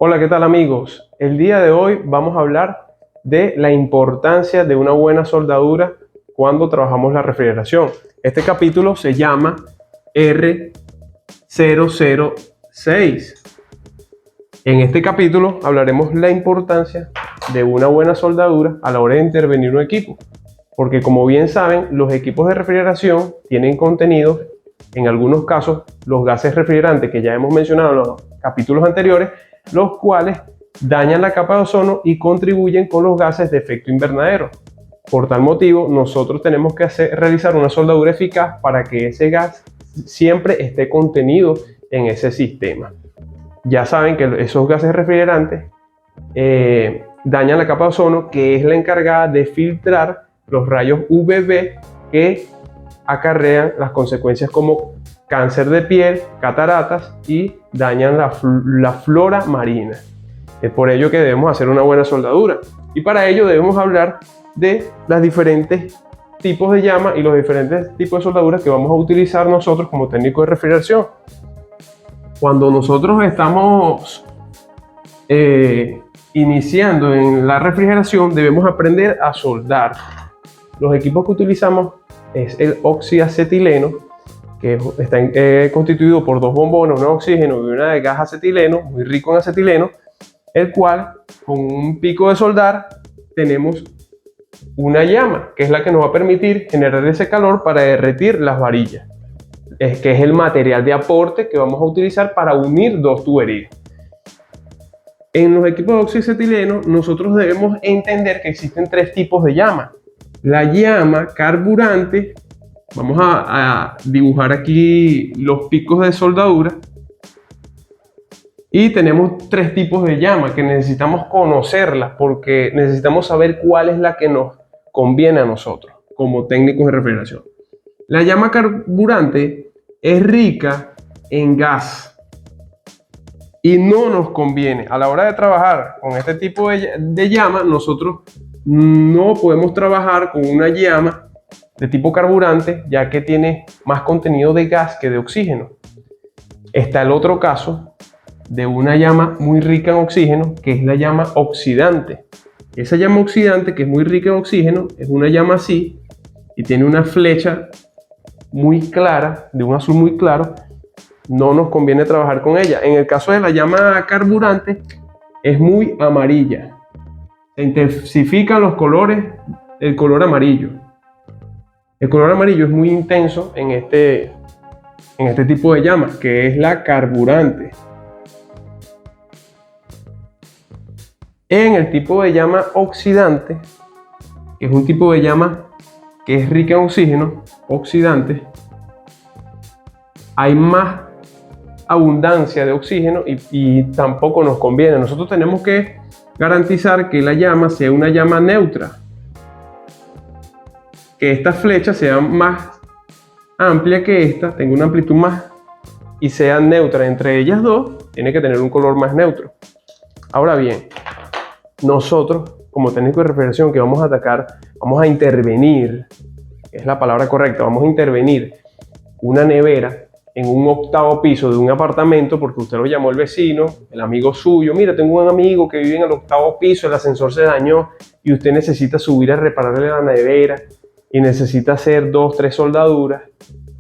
Hola, ¿qué tal amigos? El día de hoy vamos a hablar de la importancia de una buena soldadura cuando trabajamos la refrigeración. Este capítulo se llama R006. En este capítulo hablaremos la importancia de una buena soldadura a la hora de intervenir un equipo. Porque como bien saben, los equipos de refrigeración tienen contenidos, en algunos casos, los gases refrigerantes que ya hemos mencionado en los capítulos anteriores, los cuales dañan la capa de ozono y contribuyen con los gases de efecto invernadero. Por tal motivo, nosotros tenemos que realizar una soldadura eficaz para que ese gas siempre esté contenido en ese sistema. Ya saben que esos gases refrigerantes dañan la capa de ozono, que es la encargada de filtrar los rayos UVB que acarrean las consecuencias como cáncer de piel, cataratas y dañan la flora marina. Es por ello que debemos hacer una buena soldadura, y para ello debemos hablar de los diferentes tipos de llama y los diferentes tipos de soldaduras que vamos a utilizar nosotros como técnicos de refrigeración. Cuando nosotros estamos iniciando en la refrigeración, debemos aprender a soldar. Los equipos que utilizamos es el oxiacetileno, que está constituido por dos bombones, una de oxígeno y una de gas acetileno, muy rico en acetileno, el cual con un pico de soldar tenemos una llama, que es la que nos va a permitir generar ese calor para derretir las varillas, que es el material de aporte que vamos a utilizar para unir dos tuberías. En los equipos de oxiacetileno nosotros debemos entender que existen tres tipos de llama. La llama carburante, vamos a dibujar aquí los picos de soldadura, y tenemos tres tipos de llama que necesitamos conocerlas porque necesitamos saber cuál es la que nos conviene a nosotros como técnicos de refrigeración. La llama carburante es rica en gas y no nos conviene. A la hora de trabajar con este tipo de llama, nosotros no podemos trabajar con una llama de tipo carburante, ya que tiene más contenido de gas que de oxígeno. Está el otro caso de una llama muy rica en oxígeno, que es la llama oxidante. Esa llama oxidante, que es muy rica en oxígeno, es una llama así y tiene una flecha muy clara, de un azul muy claro. No nos conviene trabajar con ella. En el caso de la llama carburante, es muy amarilla. Se intensifican los colores, el color amarillo. El color amarillo es muy intenso en este tipo de llama, que es la carburante. En el tipo de llama oxidante, que es un tipo de llama que es rica en oxígeno, oxidante, hay más abundancia de oxígeno y tampoco nos conviene. Nosotros tenemos que garantizar que la llama sea una llama neutra, que esta flecha sea más amplia que esta, tenga una amplitud más y sea neutra entre ellas dos. Tiene que tener un color más neutro. Ahora bien, nosotros como técnicos de refrigeración que vamos a atacar, vamos a intervenir, es la palabra correcta, vamos a intervenir una nevera en un octavo piso de un apartamento porque usted lo llamó el vecino, el amigo suyo. Mira, tengo un amigo que vive en el octavo piso, el ascensor se dañó y usted necesita subir a repararle la nevera y necesita hacer 2 o 3 soldaduras.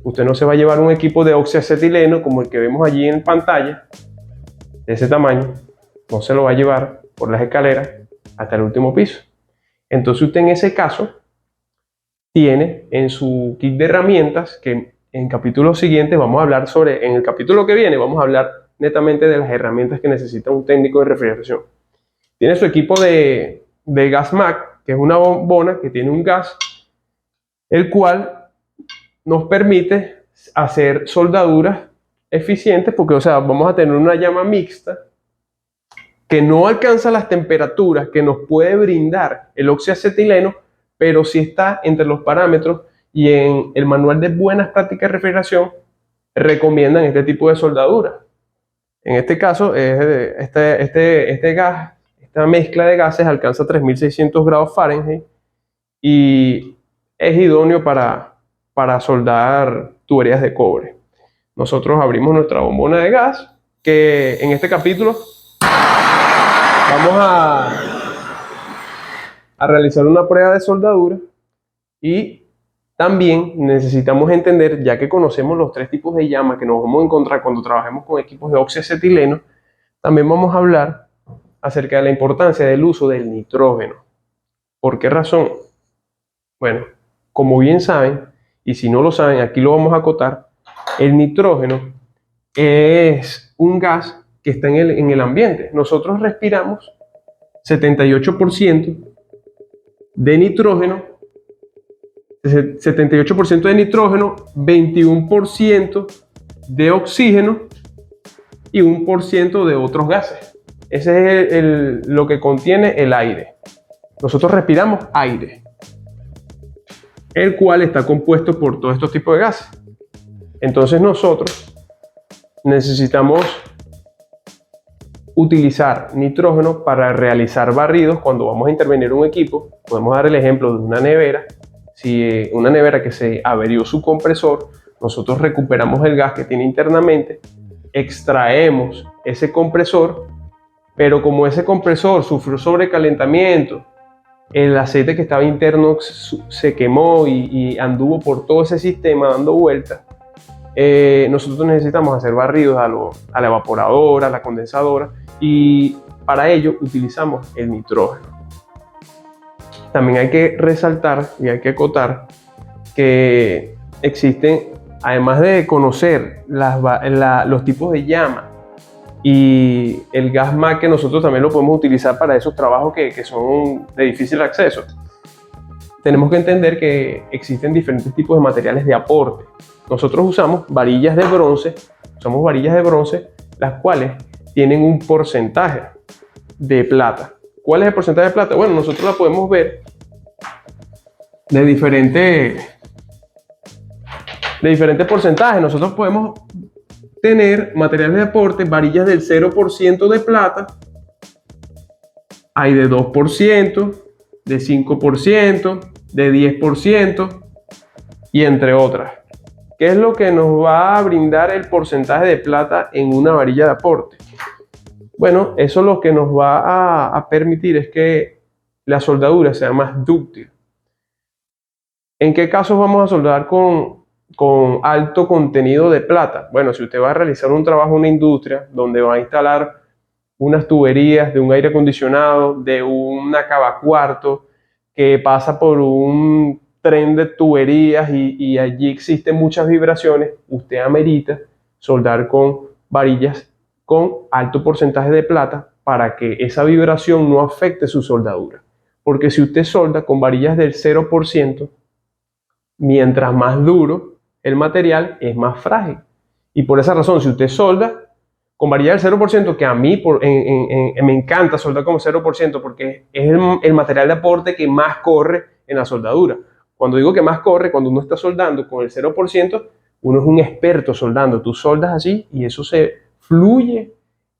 Usted no se va a llevar un equipo de oxiacetileno como el que vemos allí en pantalla, de ese tamaño. No se lo va a llevar por las escaleras hasta el último piso. Entonces usted en ese caso tiene en su kit de herramientas, que en capítulos siguientes vamos a hablar sobre, en el capítulo que viene vamos a hablar netamente de las herramientas que necesita un técnico de refrigeración. Tiene su equipo de GasMac, que es una bombona que tiene un gas, el cual nos permite hacer soldaduras eficientes, porque o sea, vamos a tener una llama mixta que no alcanza las temperaturas que nos puede brindar el oxiacetileno, pero sí está entre los parámetros, y en el manual de buenas prácticas de refrigeración recomiendan este tipo de soldadura. En este caso, este gas, esta mezcla de gases alcanza 3600 grados Fahrenheit y es idóneo para soldar tuberías de cobre. Nosotros abrimos nuestra bombona de gas, que en este capítulo Vamos a realizar una prueba de soldadura y también necesitamos entender, ya que conocemos los tres tipos de llama que nos vamos a encontrar cuando trabajemos con equipos de oxiacetileno, también vamos a hablar acerca de la importancia del uso del nitrógeno. ¿Por qué razón? Bueno, como bien saben, y si no lo saben, aquí lo vamos a acotar, el nitrógeno es un gas que está en el ambiente. Nosotros respiramos 78% de nitrógeno, 78% de nitrógeno, 21% de oxígeno y 1% de otros gases. Ese es lo que contiene el aire. Nosotros respiramos aire, el cual está compuesto por todos estos tipos de gases. Entonces nosotros necesitamos utilizar nitrógeno para realizar barridos cuando vamos a intervenir un equipo. Podemos dar el ejemplo de una nevera. Si una nevera que se averió su compresor, nosotros recuperamos el gas que tiene internamente, extraemos ese compresor, pero como ese compresor sufrió sobrecalentamiento, el aceite que estaba interno se quemó y anduvo por todo ese sistema dando vueltas, nosotros necesitamos hacer barridos a la evaporadora, a la condensadora, y para ello utilizamos el nitrógeno. También hay que resaltar y hay que acotar que existen, además de conocer los tipos de llama y el gas MAC, que nosotros también lo podemos utilizar para esos trabajos que son de difícil acceso, tenemos que entender que existen diferentes tipos de materiales de aporte. Nosotros usamos varillas de bronce, las cuales tienen un porcentaje de plata. ¿Cuál es el porcentaje de plata? Bueno, nosotros la podemos ver de diferentes porcentajes. Nosotros podemos tener materiales de aporte, varillas del 0% de plata, hay de 2%, de 5%, de 10% y entre otras. ¿Qué es lo que nos va a brindar el porcentaje de plata en una varilla de aporte? Bueno, eso lo que nos va a permitir es que la soldadura sea más dúctil. ¿En qué casos vamos a soldar con alto contenido de plata? Bueno, si usted va a realizar un trabajo en una industria donde va a instalar unas tuberías de un aire acondicionado, de una cavacuarto, que pasa por un tren de tuberías y allí existen muchas vibraciones, usted amerita soldar con varillas con alto porcentaje de plata para que esa vibración no afecte su soldadura. Porque si usted solda con varillas del 0%, mientras más duro el material, es más frágil. Y por esa razón, si usted solda con varilla del 0%, que a mí me encanta soldar con 0% porque es el material de aporte que más corre en la soldadura. Cuando digo que más corre, cuando uno está soldando con el 0%, uno es un experto soldando. Tú soldas así y eso se fluye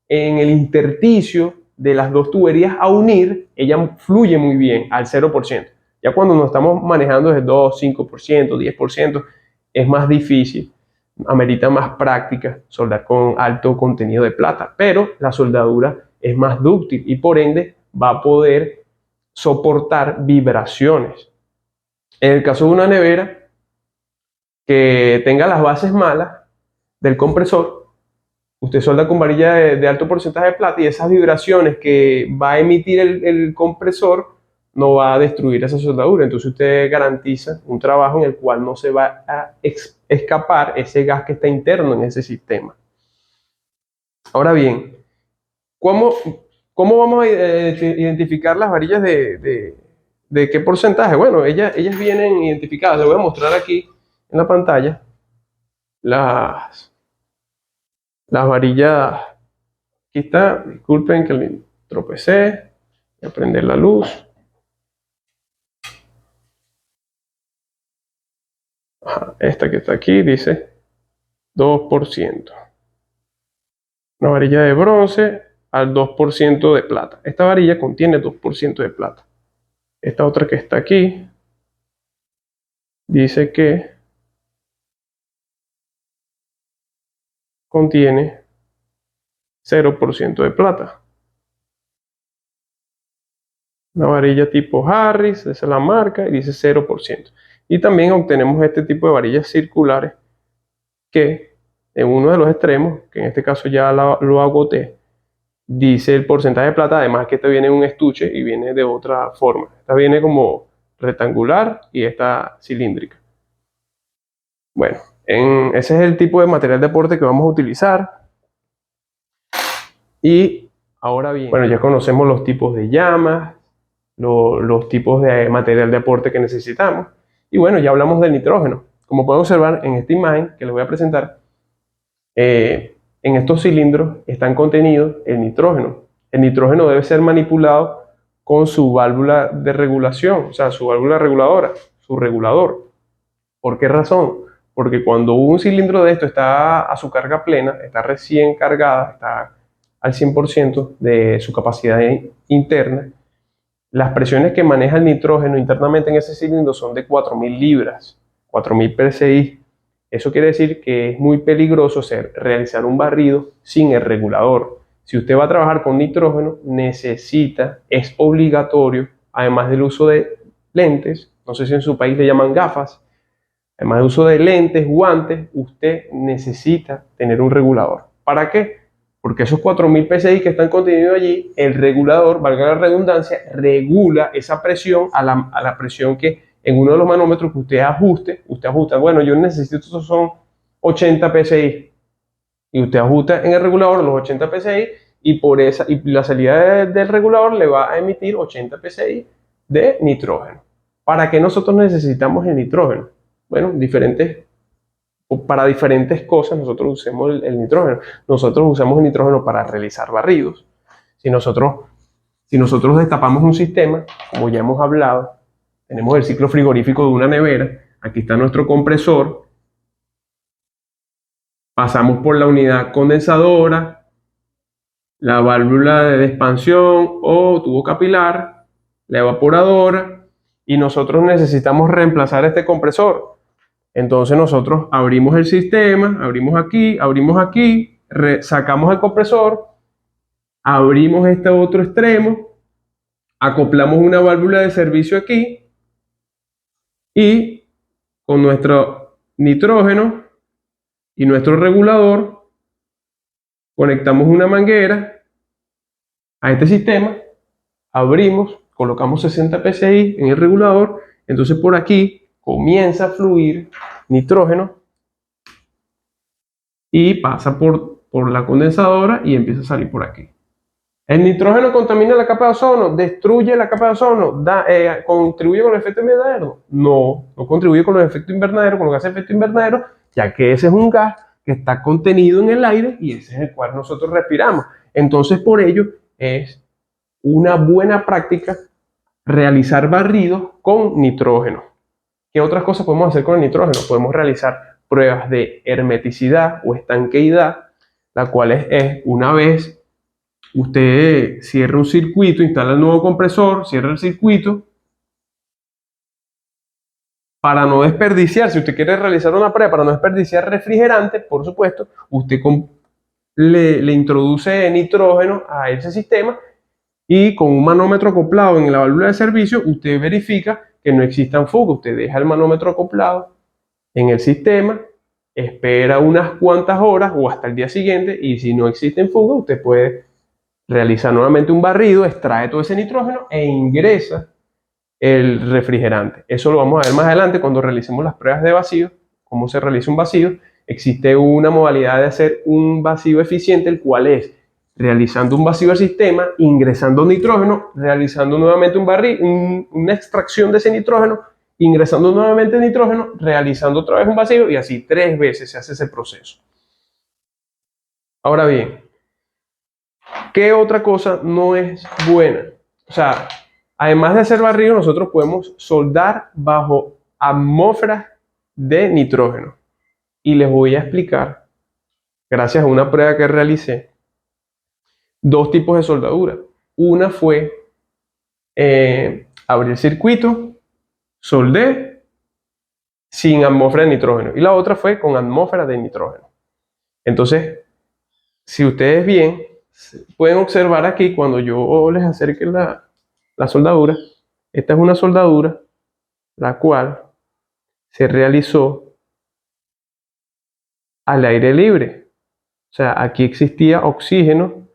en el intersticio de las dos tuberías a unir, ella fluye muy bien al 0%. Ya cuando nos estamos manejando desde 2, 5%, 10%, es más difícil, amerita más práctica soldar con alto contenido de plata, pero la soldadura es más dúctil y por ende va a poder soportar vibraciones. En el caso de una nevera que tenga las bases malas del compresor, usted solda con varilla de alto porcentaje de plata y esas vibraciones que va a emitir el compresor no va a destruir esa soldadura. Entonces usted garantiza un trabajo en el cual no se va a escapar ese gas que está interno en ese sistema. Ahora bien, ¿cómo vamos a identificar las varillas de qué porcentaje? Bueno, ellas vienen identificadas. Les voy a mostrar aquí en la pantalla las varillas. Aquí está, disculpen que me tropecé. Voy a prender la luz. Ajá, esta que está aquí dice 2%. Una varilla de bronce al 2% de plata. Esta varilla contiene 2% de plata. Esta otra que está aquí dice que contiene 0% de plata. Una varilla tipo Harris, esa es la marca, y dice 0%. Y también obtenemos este tipo de varillas circulares que en uno de los extremos, que en este caso ya lo agoté, dice el porcentaje de plata, además que esta viene en un estuche y viene de otra forma. Esta viene como rectangular y esta cilíndrica. Bueno, ese es el tipo de material de aporte que vamos a utilizar. Y ahora bien, bueno, ya conocemos los tipos de llamas, los tipos de material de aporte que necesitamos. Y bueno, ya hablamos del nitrógeno. Como pueden observar en esta imagen que les voy a presentar, en estos cilindros están contenidos el nitrógeno. El nitrógeno debe ser manipulado con su válvula de regulación, o sea, su válvula reguladora, su regulador. ¿Por qué razón? Porque cuando un cilindro de esto está a su carga plena, está recién cargada, está al 100% de su capacidad interna, las presiones que maneja el nitrógeno internamente en ese cilindro son de 4.000 libras, 4.000 psi. Eso quiere decir que es muy peligroso realizar un barrido sin el regulador. Si usted va a trabajar con nitrógeno, es obligatorio, además del uso de lentes, no sé si en su país le llaman gafas, además del uso de lentes, guantes, usted necesita tener un regulador. ¿Para qué? Porque esos 4.000 psi que están contenidos allí, el regulador, valga la redundancia, regula esa presión a la presión que en uno de los manómetros que usted ajusta, bueno, yo necesito, estos son 80 psi, y usted ajusta en el regulador los 80 psi, y la salida del regulador le va a emitir 80 psi de nitrógeno. ¿Para qué nosotros necesitamos el nitrógeno? Bueno, para diferentes cosas nosotros usamos el nitrógeno. Nosotros usamos el nitrógeno para realizar barridos. Si nosotros destapamos un sistema, como ya hemos hablado, tenemos el ciclo frigorífico de una nevera, aquí está nuestro compresor, pasamos por la unidad condensadora, la válvula de expansión o tubo capilar, la evaporadora, y nosotros necesitamos reemplazar este compresor. Entonces nosotros abrimos el sistema, abrimos aquí, sacamos el compresor, abrimos este otro extremo, acoplamos una válvula de servicio aquí y con nuestro nitrógeno y nuestro regulador conectamos una manguera a este sistema, abrimos, colocamos 60 psi en el regulador, entonces por aquí comienza a fluir nitrógeno y pasa por la condensadora y empieza a salir por aquí. ¿El nitrógeno contamina la capa de ozono? ¿Destruye la capa de ozono? ¿Contribuye con el efecto invernadero? No, no contribuye con los efectos invernaderos, con los gases de efecto invernadero, ya que ese es un gas que está contenido en el aire y ese es el cual nosotros respiramos. Entonces, por ello, es una buena práctica realizar barridos con nitrógeno. ¿Qué otras cosas podemos hacer con el nitrógeno? Podemos realizar pruebas de hermeticidad o estanqueidad, la cual es una vez usted cierra un circuito, instala el nuevo compresor, cierra el circuito, para no desperdiciar, si usted quiere realizar una prueba, para no desperdiciar refrigerante, por supuesto, usted le introduce nitrógeno a ese sistema y con un manómetro acoplado en la válvula de servicio, usted verifica que no existan fugas. Usted deja el manómetro acoplado en el sistema, espera unas cuantas horas o hasta el día siguiente, y si no existen fugas, usted puede realiza nuevamente un barrido, extrae todo ese nitrógeno e ingresa el refrigerante. Eso lo vamos a ver más adelante cuando realicemos las pruebas de vacío, cómo se realiza un vacío. Existe una modalidad de hacer un vacío eficiente, el cual es realizando un vacío del sistema, ingresando nitrógeno, realizando nuevamente una extracción de ese nitrógeno, ingresando nuevamente nitrógeno, realizando otra vez un vacío, y así 3 veces se hace ese proceso. Ahora bien, ¿qué otra cosa no es buena? O sea, además de hacer barrido, nosotros podemos soldar bajo atmósferas de nitrógeno. Y les voy a explicar, gracias a una prueba que realicé, 2 tipos de soldadura. Una fue abrir el circuito, soldé sin atmósfera de nitrógeno. Y la otra fue con atmósfera de nitrógeno. Entonces, si ustedes bien pueden observar aquí, cuando yo les acerque la la soldadura. Esta es una soldadura la cual se realizó al aire libre. O sea, aquí existía oxígeno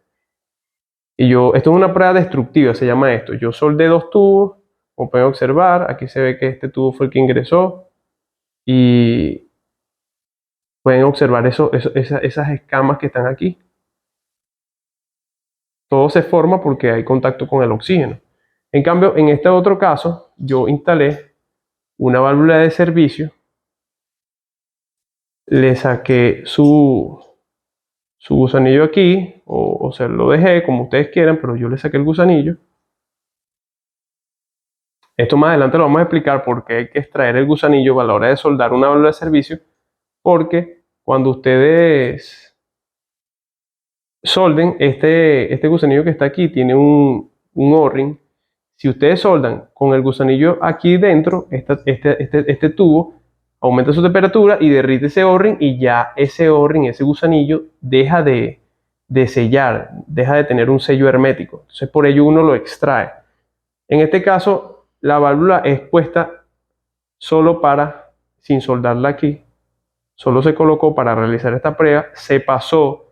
y esto es una prueba destructiva, se llama esto. Yo soldé 2 tubos, como pueden observar, aquí se ve que este tubo fue el que ingresó y pueden observar esas escamas que están aquí. Todo se forma porque hay contacto con el oxígeno. En cambio, en este otro caso, yo instalé una válvula de servicio, le saqué su gusanillo aquí, o se lo dejé como ustedes quieran, pero yo le saqué el gusanillo. Esto más adelante lo vamos a explicar por qué hay que extraer el gusanillo a la hora de soldar una válvula de servicio, porque cuando ustedes solden, este gusanillo que está aquí tiene un O-ring. Si ustedes soldan con el gusanillo aquí dentro, este tubo aumenta su temperatura y derrite ese O-ring, y ya ese O-ring, ese gusanillo, deja de sellar, deja de tener un sello hermético. Entonces por ello uno lo extrae. En este caso la válvula es puesta solo sin soldarla aquí, solo se colocó para realizar esta prueba. Se pasó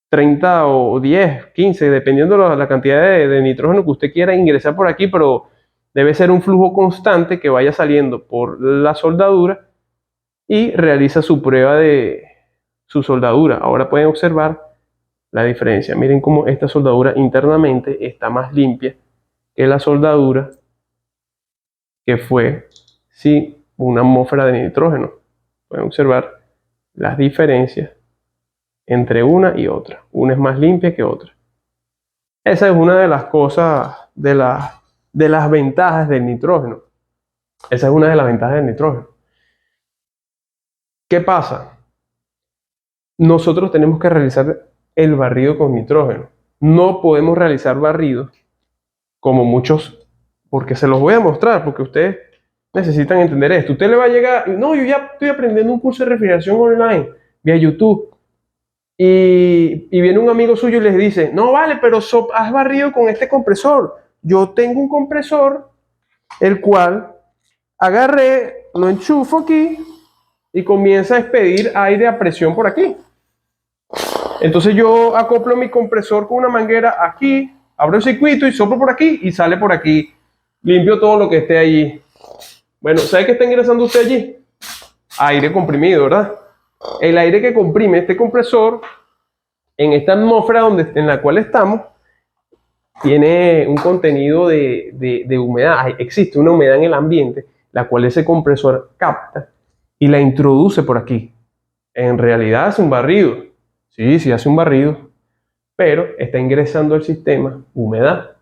30 o 10, 15, dependiendo de la cantidad de nitrógeno que usted quiera ingresar por aquí, pero debe ser un flujo constante que vaya saliendo por la soldadura y realiza su prueba de su soldadura. Ahora pueden observar la diferencia. Miren cómo esta soldadura internamente está más limpia que la soldadura que fue sin una atmósfera de nitrógeno. Pueden observar las diferencias entre una y otra. Una es más limpia que otra. Esa es una de las cosas, de las ventajas del nitrógeno. Esa es una de las ventajas del nitrógeno. ¿Qué pasa? Nosotros tenemos que realizar el barrido con nitrógeno. No podemos realizar barridos como muchos, porque se los voy a mostrar, porque ustedes necesitan entender esto. Usted le va a llegar, no, yo ya estoy aprendiendo un curso de refrigeración online vía YouTube. Y viene un amigo suyo y les dice, no vale, pero has barrido con este compresor. Yo tengo un compresor, el cual agarré, lo enchufo aquí y comienza a expedir aire a presión por aquí. Entonces yo acoplo mi compresor con una manguera aquí, abro el circuito y soplo por aquí y sale por aquí. Limpio todo lo que esté allí. Bueno, ¿sabe qué está ingresando usted allí? Aire comprimido, ¿verdad? El aire que comprime este compresor en esta atmósfera en la cual estamos tiene un contenido de humedad. Existe una humedad en el ambiente, la cual ese compresor capta y la introduce por aquí. En realidad hace un barrido. Sí, hace un barrido, pero está ingresando al sistema humedad.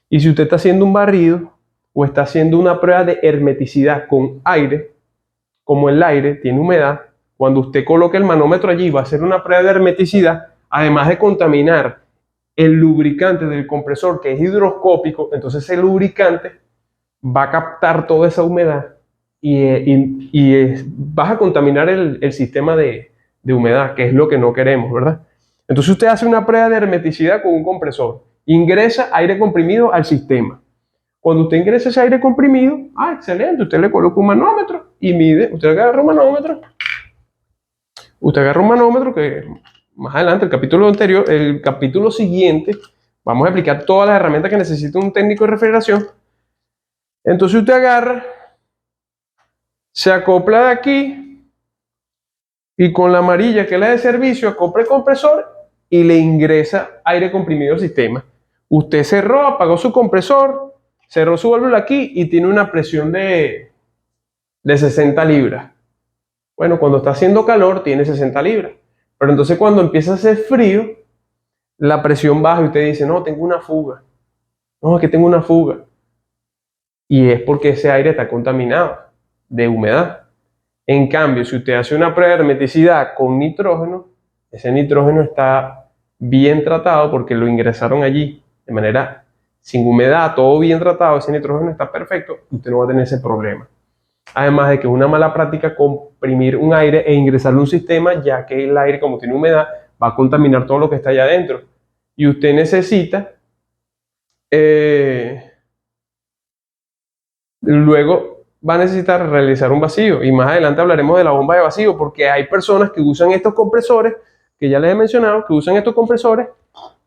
Y si usted está haciendo un barrido o está haciendo una prueba de hermeticidad con aire, como el aire tiene humedad, cuando usted coloque el manómetro allí va a hacer una prueba de hermeticidad, además de contaminar el lubricante del compresor, que es higroscópico. Entonces el lubricante va a captar toda esa humedad y vas a contaminar el sistema de humedad, que es lo que no queremos, ¿verdad? Entonces usted hace una prueba de hermeticidad con un compresor, ingresa aire comprimido al sistema. Cuando usted ingresa ese aire comprimido, excelente, usted le coloca un manómetro y mide. Usted agarra un manómetro que más adelante, el capítulo siguiente, vamos a explicar todas las herramientas que necesita un técnico de refrigeración. Entonces usted agarra, se acopla de aquí y con la amarilla, que es la de servicio, acopla el compresor y le ingresa aire comprimido al sistema. Usted cerró, apagó su compresor, cerró su válvula aquí y tiene una presión de 60 libras. Bueno, cuando está haciendo calor tiene 60 libras. Pero entonces cuando empieza a hacer frío, la presión baja y usted dice, no, tengo una fuga. No, es que tengo una fuga. Y es porque ese aire está contaminado de humedad. En cambio, si usted hace una prueba de hermeticidad con nitrógeno, ese nitrógeno está bien tratado porque lo ingresaron allí de manera sin humedad, todo bien tratado, ese nitrógeno está perfecto, usted no va a tener ese problema. Además de que es una mala práctica comprimir un aire e ingresarlo a un sistema, ya que el aire, como tiene humedad, va a contaminar todo lo que está allá adentro. Y usted necesita luego va a necesitar realizar un vacío, y más adelante hablaremos de la bomba de vacío, porque hay personas que usan estos compresores, que ya les he mencionado, que usan estos compresores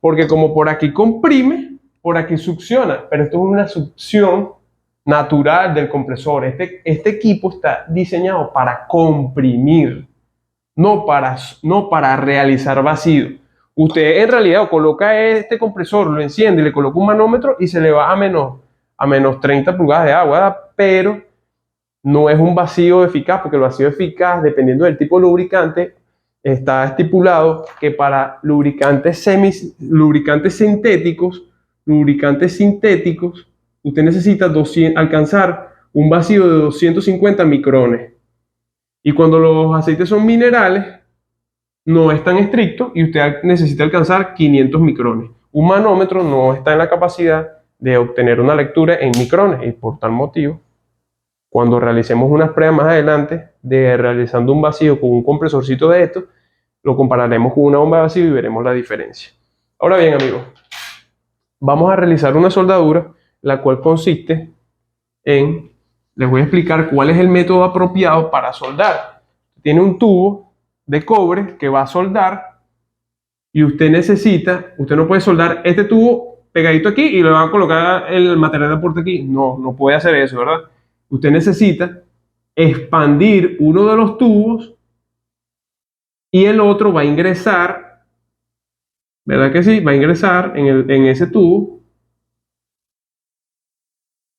porque como por aquí comprime, por aquí succiona, pero esto es una succión natural del compresor. Este equipo está diseñado para comprimir, no para realizar vacío. Usted en realidad coloca este compresor, lo enciende, le coloca un manómetro y se le va a menos 30 pulgadas de agua, pero no es un vacío eficaz, porque el vacío eficaz, dependiendo del tipo de lubricante, está estipulado que para lubricantes sintéticos, usted necesita alcanzar un vacío de 250 micrones. Y cuando los aceites son minerales, no es tan estricto y usted necesita alcanzar 500 micrones. Un manómetro no está en la capacidad de obtener una lectura en micrones, y por tal motivo, cuando realicemos unas pruebas más adelante de realizando un vacío con un compresorcito de esto, lo compararemos con una bomba de vacío y veremos la diferencia. Ahora bien, amigos, vamos a realizar una soldadura, la cual consiste en, les voy a explicar cuál es el método apropiado para soldar. Tiene un tubo de cobre que va a soldar, y usted no puede soldar este tubo pegadito aquí y le va a colocar el material de aporte aquí. No puede hacer eso, ¿verdad? Usted necesita expandir uno de los tubos y el otro va a ingresar, ¿verdad que sí? Va a ingresar en ese tubo,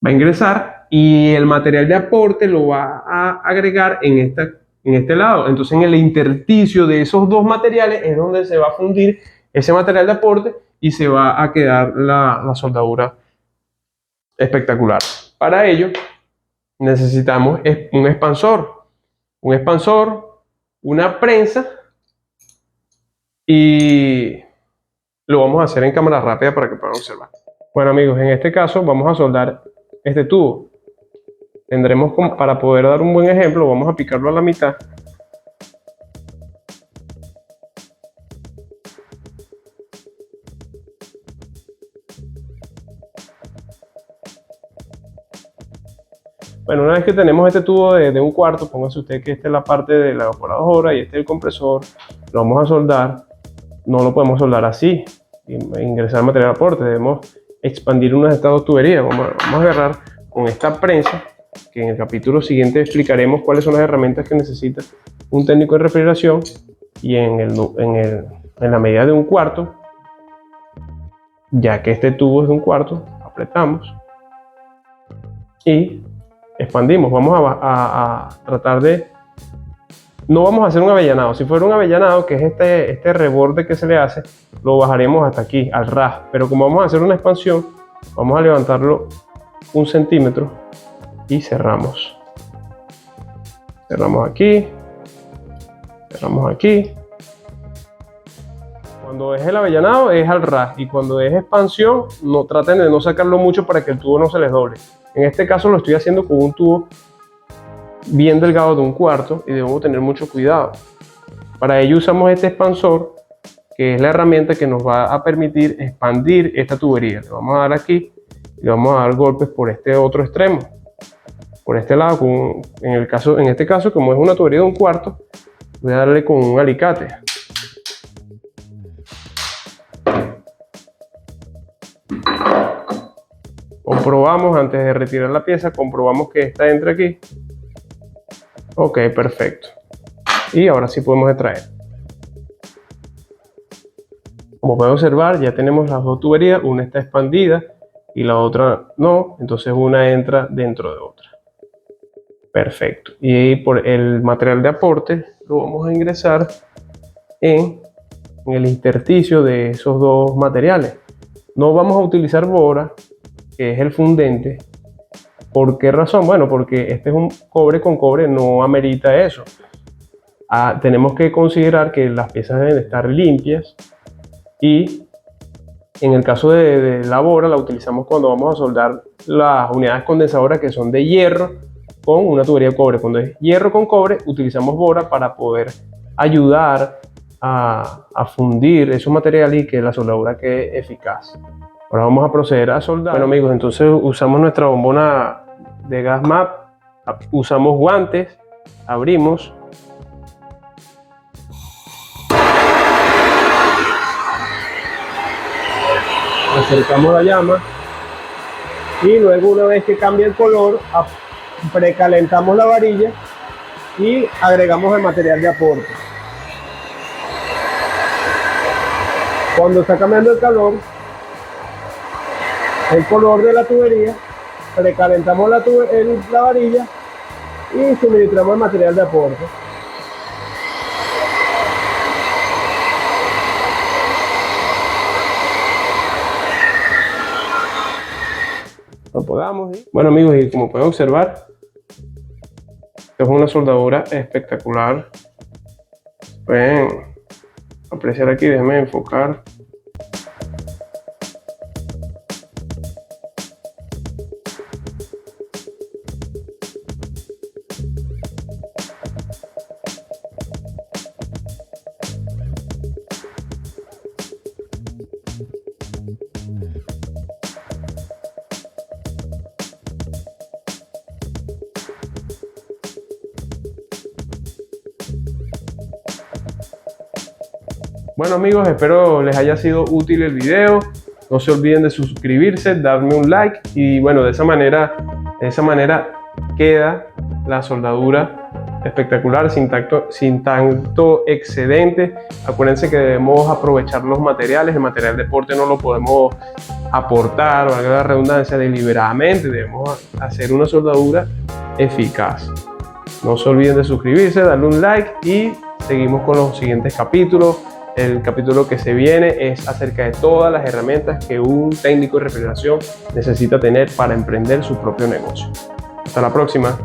va a ingresar, y el material de aporte lo va a agregar en este lado. Entonces, en el intersticio de esos dos materiales es donde se va a fundir ese material de aporte y se va a quedar la soldadura espectacular. Para ello necesitamos un expansor, una prensa, y lo vamos a hacer en cámara rápida para que puedan observar. Bueno, amigos, en este caso vamos a soldar este tubo. Para poder dar un buen ejemplo, vamos a picarlo a la mitad. Bueno, una vez que tenemos este tubo de 1/4, póngase usted que esta es la parte de la evaporadora y este es el compresor, lo vamos a soldar. No lo podemos soldar así, ingresar material de aporte, debemos expandir una de estas dos tuberías. Vamos a agarrar con esta prensa, que en el capítulo siguiente explicaremos cuáles son las herramientas que necesita un técnico de refrigeración, y en la medida de 1/4, ya que este tubo es de 1/4, apretamos y expandimos. Vamos a tratar de... No vamos a hacer un avellanado. Si fuera un avellanado, que es este reborde que se le hace, lo bajaremos hasta aquí, al ras. Pero como vamos a hacer una expansión, vamos a levantarlo 1 centímetro y cerramos. Cerramos aquí. Cerramos aquí. Cuando es el avellanado es al ras, y cuando es expansión, traten de no sacarlo mucho para que el tubo no se les doble. En este caso lo estoy haciendo con un tubo bien delgado de 1/4 y debemos tener mucho cuidado. Para ello usamos este expansor, que es la herramienta que nos va a permitir expandir esta tubería. Le vamos a dar aquí y vamos a dar golpes por este otro extremo, por este lado. En este caso, como es una tubería de 1/4, voy a darle con un alicate. Comprobamos, antes de retirar la pieza, comprobamos que esta entra aquí. Ok, perfecto. Y ahora sí podemos extraer. Como pueden observar, ya tenemos las dos tuberías, una está expandida y la otra no, entonces una entra dentro de otra. Perfecto. Y por el material de aporte lo vamos a ingresar en el intersticio de esos dos materiales. No vamos a utilizar bora, que es el fundente. ¿Por qué razón? Bueno, porque este es un cobre con cobre, no amerita eso. Tenemos que considerar que las piezas deben estar limpias, y en el caso de la bora la utilizamos cuando vamos a soldar las unidades condensadoras que son de hierro con una tubería de cobre. Cuando es hierro con cobre utilizamos bora para poder ayudar a fundir esos materiales y que la soldadura quede eficaz. Ahora vamos a proceder a soldar. Bueno amigos, entonces usamos nuestra bombona de gas MAP, usamos guantes, abrimos. Acercamos la llama y luego, una vez que cambia el color, precalentamos la varilla y agregamos el material de aporte. Cuando está cambiando el color de la tubería, precalentamos la varilla y suministramos el material de aporte. Lo apagamos. Bueno amigos, y como pueden observar, es una soldadura espectacular. Pueden apreciar aquí, déjenme enfocar. Bueno amigos, espero les haya sido útil el video. No se olviden de suscribirse, darme un like y bueno, de esa manera queda la soldadura espectacular, sin tanto excedente. Acuérdense que debemos aprovechar los materiales. El material de aporte no lo podemos aportar, valga la redundancia, deliberadamente. Debemos hacer una soldadura eficaz. No se olviden de suscribirse, darle un like y seguimos con los siguientes capítulos. El capítulo que se viene es acerca de todas las herramientas que un técnico de refrigeración necesita tener para emprender su propio negocio. Hasta la próxima.